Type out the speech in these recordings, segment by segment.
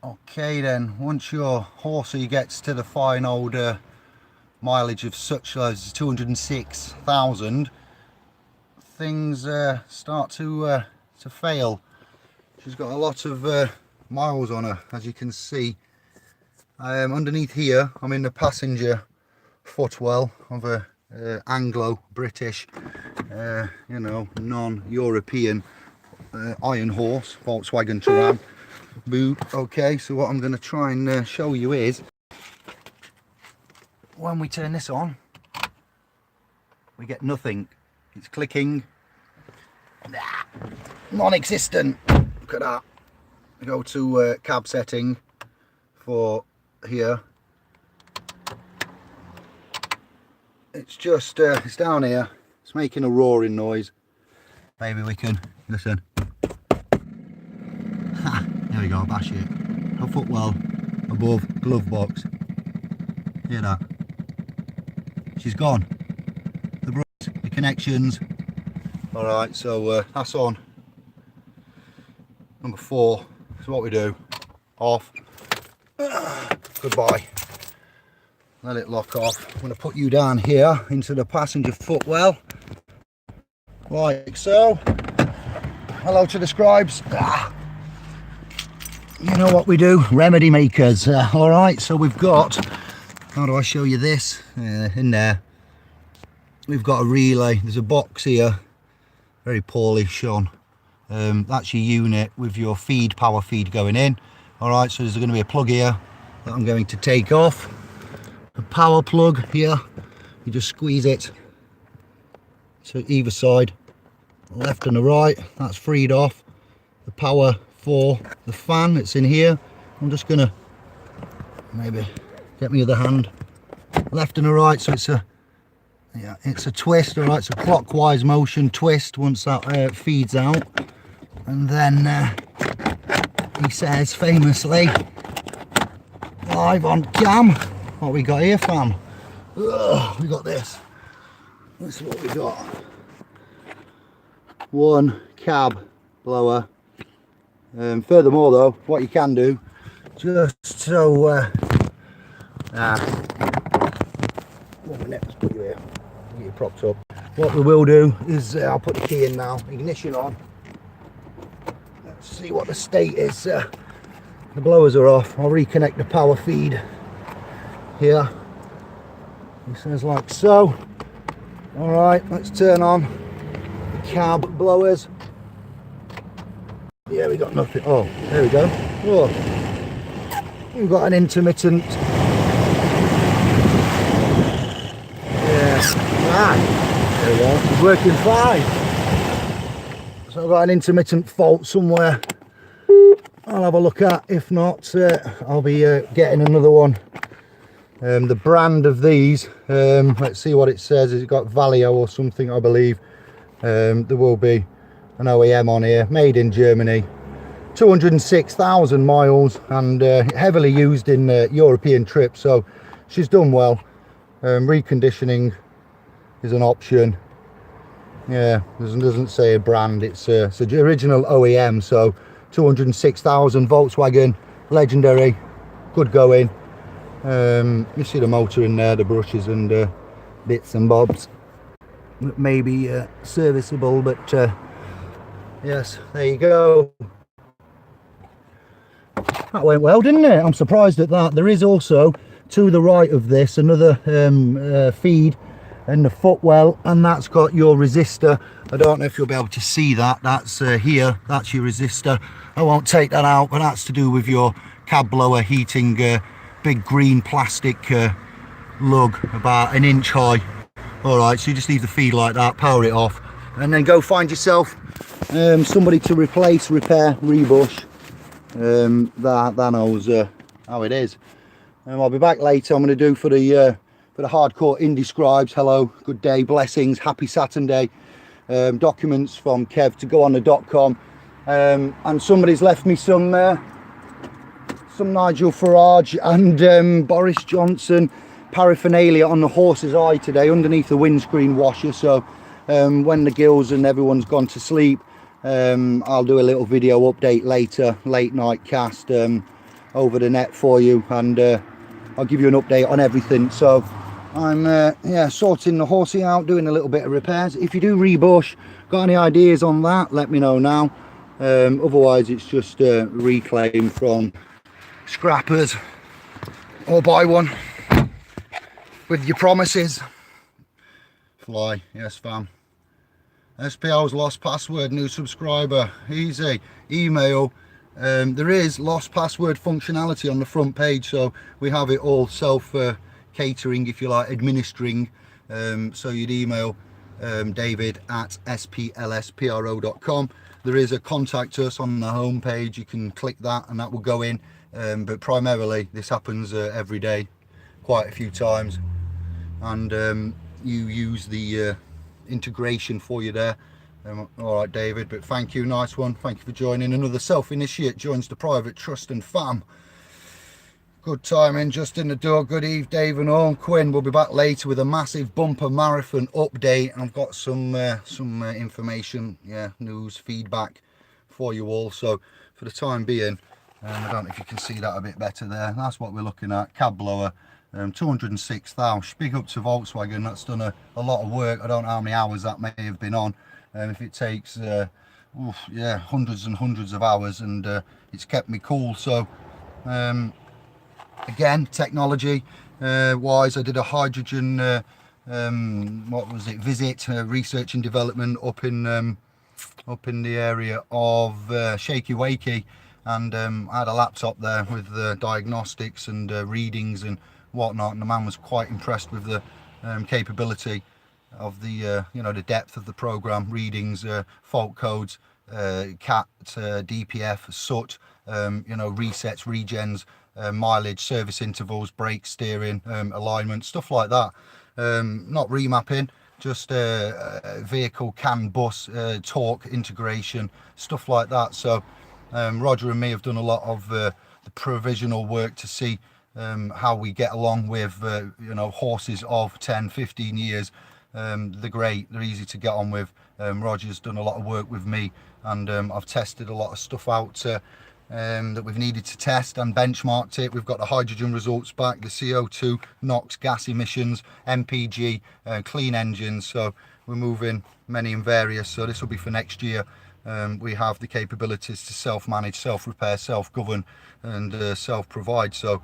Okay then, once your horsey gets to the fine old mileage of such as 206,000, things start to fail. She's got a lot of miles on her, as you can see. Underneath here, I'm in the passenger footwell of a Anglo-British, you know, non-European iron horse, Volkswagen Touran. Okay, so what I'm going to try and show you is, when we turn this on, we get nothing. It's clicking, non-existent. Look at that. I go to cab setting for here. It's just it's down here. It's making a roaring noise. Maybe we can listen. Ha, there we go. Bash it. A footwell above glove box. Hear that? She's gone. The brakes, the connections. All right, so that's on. Number 4. So what we do? Off. Goodbye. Let it lock off. I'm going to put you down here into the passenger footwell, like so. Hello to the scribes. You know what we do, remedy makers. All right, so we've got, how do I show you this? In there, we've got a relay. There's a box here, very poorly shown. That's your unit with your feed, power feed going in. All right, so there's going to be a plug here that I'm going to take off. A power plug here, you just squeeze it to either side, left and the right. That's freed off. The power for the fan that's in here, I'm just gonna maybe get my other hand, left and the right, so it's a twist. All right, it's a clockwise motion twist once that feeds out. And then he says famously, live on cam, what we got here, fam? We got this. This is what we got. One cab blower. Furthermore though, what you can do, just so 1 minute, let's put you here, get you propped up. What we will do is I'll put the key in now, ignition on. Let's see what the state is. The blowers are off. I'll reconnect the power feed here. It says like so. All right, let's turn on the cab blowers. Yeah, we got nothing. Oh, there we go. Oh, we've got an intermittent. Yeah, there we go. It's working fine. So I've got an intermittent fault somewhere. I'll have a look at. If not, I'll be getting another one. The brand of these, let's see what it says. It's got Valio or something, I believe. There will be an OEM on here, made in Germany, 206,000 miles, and heavily used in European trips, so she's done well. Reconditioning is an option. Yeah, doesn't say a brand, it's the original OEM, so 206,000, Volkswagen, legendary, good going. You see the motor in there, the brushes and bits and bobs that may be serviceable, but yes, there you go. That went well, didn't it? I'm surprised at that. There is also, to the right of this, another feed and the footwell, and that's got your resistor. I don't know if you'll be able to see that. That's here, that's your resistor. I won't take that out, but that's to do with your cab blower heating, big green plastic lug about 1 inch high. All right, so you just leave the feed like that, power it off, and then go find yourself somebody to replace, repair, rebush. That knows how it is. I'll be back later. I'm going to do for the hardcore indie scribes. Hello, good day, blessings, happy Saturday. Documents from Kev to go on the .com. And somebody's left me some Nigel Farage and Boris Johnson paraphernalia on the horse's eye today underneath the windscreen washer. So when the gills and everyone's gone to sleep, I'll do a little video update later, late night cast. over the net for you, and I'll give you an update on everything. So I'm yeah, sorting the horsey out, doing a little bit of repairs. If you do rebush, got any ideas on that, let me know now. Otherwise it's just reclaim from scrappers, or buy one with your promises. Fly, yes fam. SPL's lost password, new subscriber, easy. Email, there is lost password functionality on the front page, so we have it all self catering, if you like, administering. So you'd email David at splspro.com. There is a contact us on the home page, you can click that and that will go in, but primarily this happens every day, quite a few times, and you use the integration for you there. All right David, but thank you, nice one, thank you for joining. Another self-initiate joins the private trust and fam. Good timing, just in the door. Good eve Dave and all. Quinn will be back later with a massive bumper marathon update. I've got some information, yeah, news, feedback for you all. So for the time being, I don't know if you can see that a bit better there, that's what we're looking at. Cab blower, 206,000. Big up to Volkswagen, that's done a lot of work. I don't know how many hours that may have been on, if it takes yeah, hundreds and hundreds of hours, and it's kept me cool. So again, technology wise, I did a hydrogen what was it, visit, research and development up in the area of Shaky Wakey, and I had a laptop there with diagnostics and readings and whatnot, and the man was quite impressed with the capability of the you know, the depth of the program, readings, fault codes, cat, DPF, soot, you know, resets, regens, mileage, service intervals, brake, steering, alignment, stuff like that. Not remapping, just vehicle, CAN, bus, torque integration, stuff like that. So Roger and me have done a lot of the provisional work to see how we get along with you know, horses of 10-15 years. They're great, they're easy to get on with. Roger's done a lot of work with me, and I've tested a lot of stuff out that we've needed to test, and benchmarked it. We've got the hydrogen results back, the CO2, NOx, gas emissions, MPG, clean engines. So we're moving many and various, so this will be for next year. We have the capabilities to self-manage, self-repair, self-govern, and self-provide. So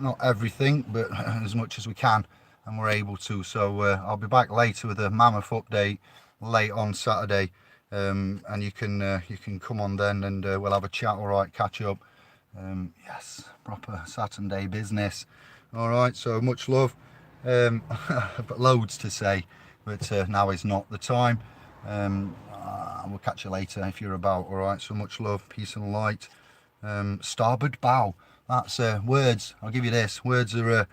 not everything, but as much as we can, and we're able to. So I'll be back later with a mammoth update late on Saturday, and you can come on then, and we'll have a chat. All right, catch up. Yes, proper Saturday business. All right, so much love. I've got loads to say, but now is not the time. We'll catch you later if you're about. All right, so much love, peace and light. Starboard bow, that's words. I'll give you this, words are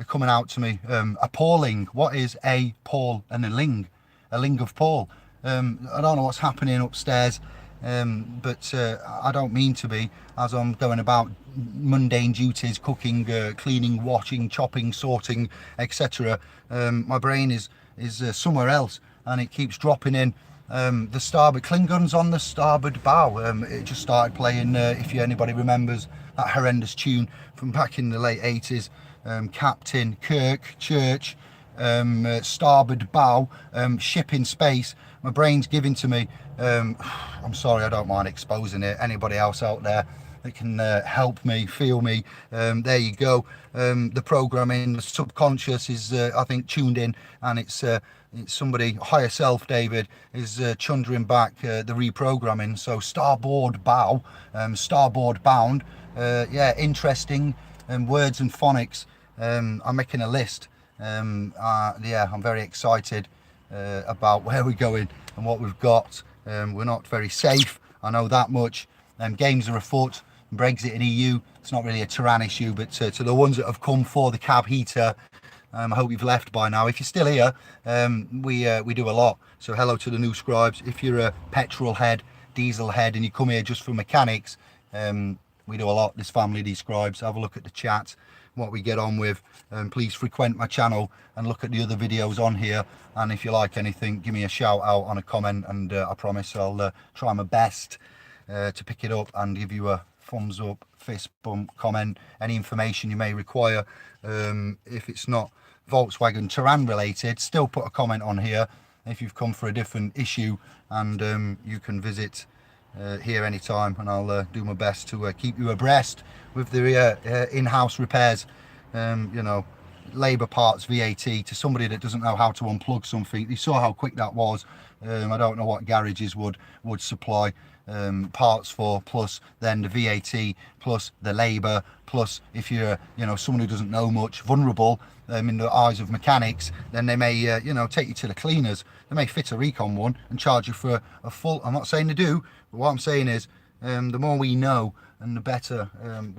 coming out to me. Appalling. What is a Paul and a ling of Paul? I don't know what's happening upstairs, but I don't mean to be, as I'm going about mundane duties, cooking, cleaning, washing, chopping, sorting, etc. My brain is somewhere else, and it keeps dropping in. The starboard, Klingon's on the starboard bow. It just started playing, if anybody remembers that horrendous tune from back in the late 80s, Captain Kirk Church, starboard bow, ship in space. My brain's giving to me. I'm sorry, I don't mind exposing it. Anybody else out there that can help me, feel me, there you go. The programming, the subconscious is I think tuned in, and it's somebody higher self, David, is chundering back the reprogramming. So starboard bow, starboard bound, yeah, interesting, words and phonics. I'm making a list. Yeah, I'm very excited about where we're going and what we've got. We're not very safe, I know that much. Games are afoot, Brexit and EU, it's not really a touran issue, but to the ones that have come for the cab heater, I hope you've left by now. If you're still here, we do a lot. So hello to the new scribes. If you're a petrol head, diesel head, and you come here just for mechanics, we do a lot, this family, these scribes. Have a look at the chat, what we get on with. Please frequent my channel and look at the other videos on here, and if you like anything, give me a shout out on a comment, and I promise I'll try my best to pick it up and give you a thumbs up, fist bump, comment, any information you may require. If it's not Volkswagen Touran related, still put a comment on here if you've come for a different issue, and you can visit here anytime, and I'll do my best to keep you abreast with the in-house repairs. You know, labour parts, VAT, to somebody that doesn't know how to unplug something. You saw how quick that was. I don't know what garages would supply parts for, plus then the VAT, plus the labour, plus if you're, you know, someone who doesn't know much, vulnerable in the eyes of mechanics, then they may you know, take you to the cleaners. They may fit a recon one and charge you for a full. I'm not saying they do, but what I'm saying is the more we know and the better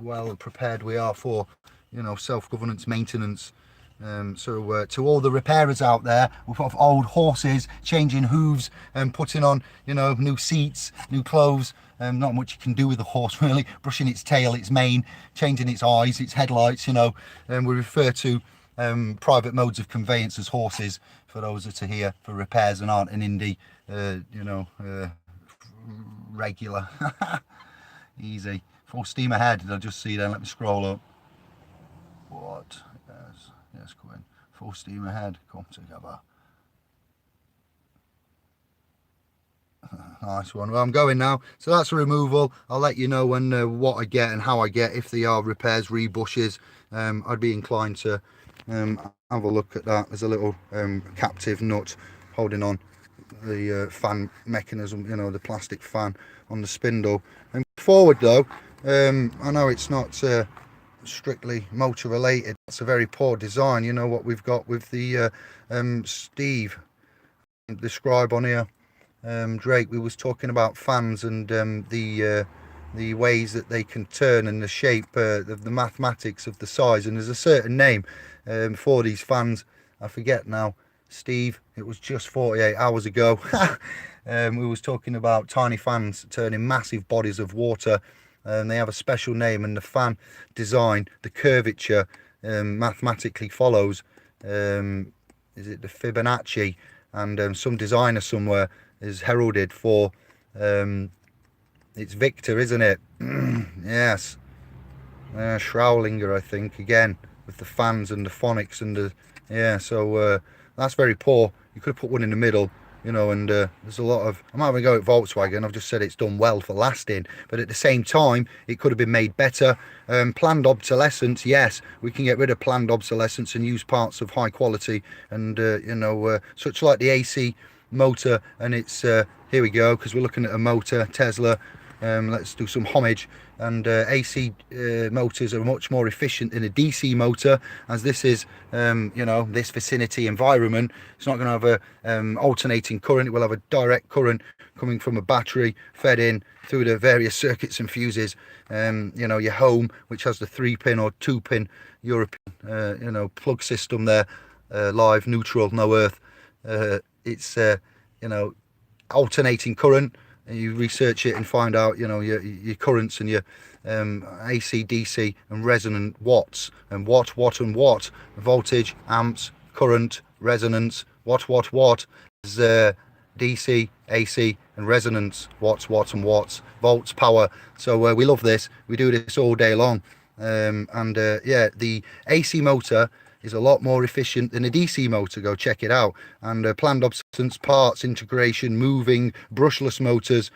well prepared we are for, you know, self-governance maintenance. So to all the repairers out there with old horses, changing hooves and putting on, you know, new seats, new clothes, not much you can do with a horse really, brushing its tail, its mane, changing its eyes, its headlights, you know, we refer to private modes of conveyance as horses, for those that are here for repairs and aren't an indie, you know, regular. Easy. Full steam ahead. Did I just see there? Let me scroll up. What? Yes, Quinn. Full steam ahead. Come together. Nice one. Well, I'm going now. So that's a removal. I'll let you know when what I get and how I get. If they are repairs, rebushes, I'd be inclined to have a look at that. There's a little captive nut holding on the fan mechanism, you know, the plastic fan on the spindle. And forward though, I know it's not strictly motor related. It's a very poor design. You know what we've got with the Steve describe on here, Drake. We was talking about fans and the ways that they can turn and the shape, the mathematics of the size, and there's a certain name for these fans. I forget now, Steve. It was just 48 hours ago. We was talking about tiny fans turning massive bodies of water. They have a special name, and the fan design, the curvature mathematically follows, is it the Fibonacci, and some designer somewhere is heralded for it's Victor, isn't it? Yes, Schraulinger, I think, again with the fans and the phonics and the, yeah, so that's very poor. You could have put one in the middle, you know, and there's a lot of, I'm not having a go at Volkswagen. I've just said it's done well for lasting, but at the same time it could have been made better. Planned obsolescence, yes, we can get rid of planned obsolescence and use parts of high quality, and you know, such like the AC motor, and it's here we go, because we're looking at a motor, Tesla. Let's do some homage, and AC motors are much more efficient than a DC motor, as this is you know, this vicinity environment. It's not going to have a alternating current. It will have a direct current coming from a battery fed in through the various circuits and fuses. You know, your home, which has the 3-pin or 2-pin European you know, plug system there, live, neutral, no earth. It's you know, alternating current. You research it and find out, you know, your currents and your AC, DC and resonant watts, and watt and watt, voltage, amps, current, resonance, watt is DC, AC and resonance, watts and watts, volts, power. So we love this. We do this all day long. And yeah, the AC motor is a lot more efficient than a DC motor. Go check it out. And planned obsolescence, parts, integration, moving, brushless motors.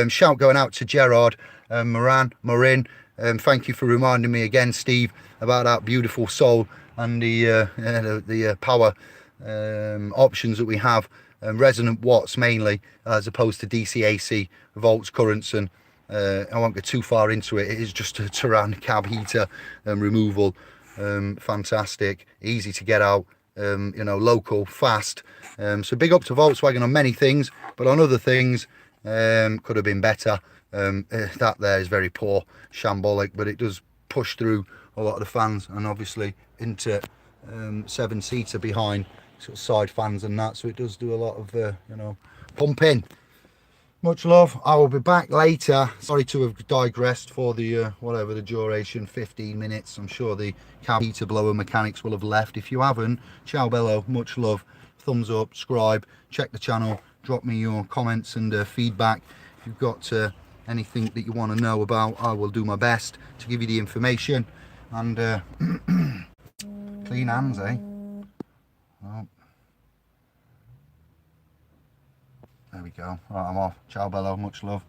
Shout going out to Gerard, Marin. Thank you for reminding me again, Steve, about that beautiful Soul and the power options that we have. Resonant watts mainly, as opposed to DC, AC, volts, currents, and I won't go too far into it. It is just a Touran cab heater removal. Fantastic, easy to get out, you know, local, fast. So big up to Volkswagen on many things, but on other things could have been better. That there is very poor, shambolic, but it does push through a lot of the fans, and obviously into 7-seater behind, sort of side fans and that, so it does do a lot of you know, pumping. Much love. I will be back later. Sorry to have digressed for the whatever the duration, 15 minutes. I'm sure the cab heater blower mechanics will have left. If you haven't, ciao bello, much love. Thumbs up, subscribe, check the channel, drop me your comments and feedback. If you've got anything that you want to know about, I will do my best to give you the information. And clean hands, eh? Oh. There we go. Right, I'm off. Ciao, Bello. Much love.